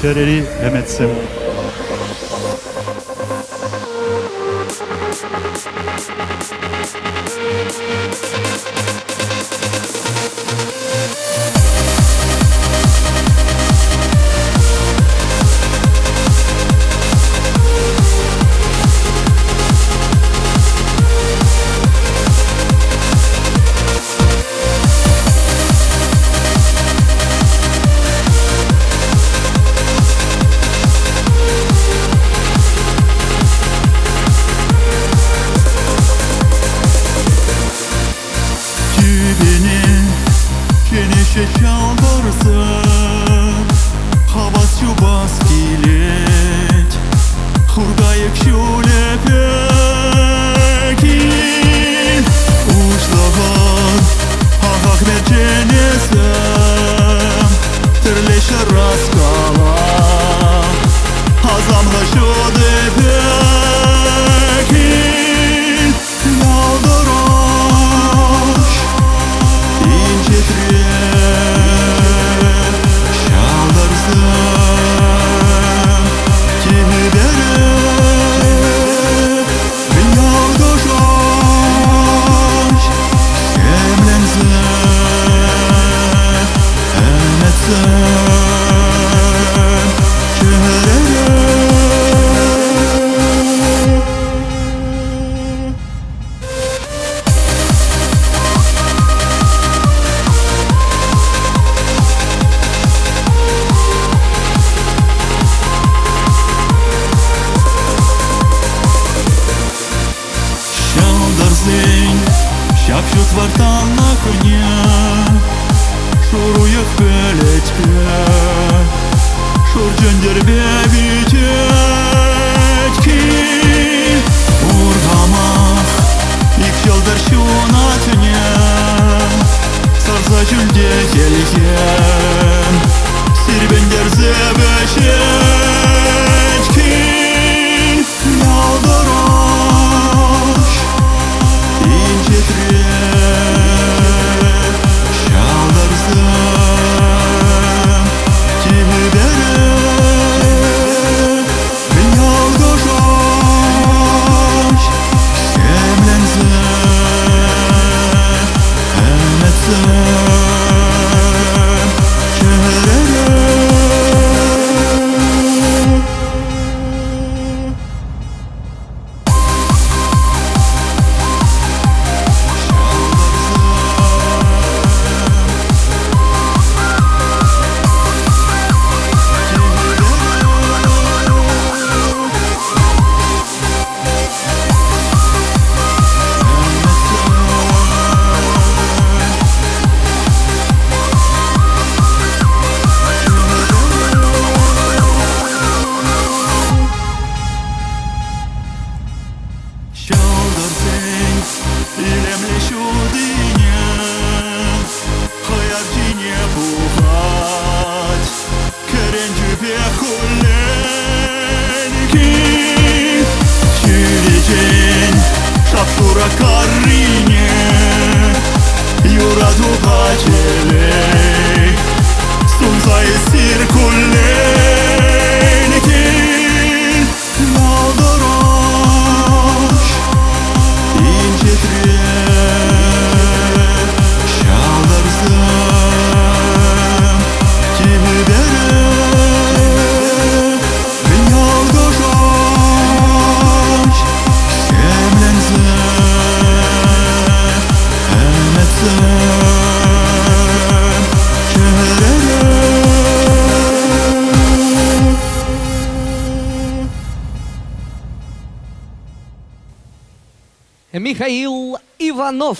çereri emetsem. Kenişe çaldırsın Havas çubas kilit Hurgayık şulepekin Uçlağın Hak mercenesem Tırleşir raskala Hazamla şu depekin Yaldıraş İncitri Шапчут вартан на коня, шуруя в пелечке, шурчен дербе витечки. Ургамах, их елдер шунатыне, сарза жүлде келген, сирбендер зебешечки. Ялдыраш, инчетре, şaldırdım kimi beri. Ben yaldaş, semlensem, emetsem, çehrere. Şaldırsın ilemli şu dünya Hayat cine buhat Kerenci bekullen ki Çüricin şaptura karrine Yuradu bacele Sunzayı sirkullen ki Yaldıraş İncitri şaldırdım kimi beri. Ben yaldaş, semlensem, emetsem, çehrere. Михаил Иванов.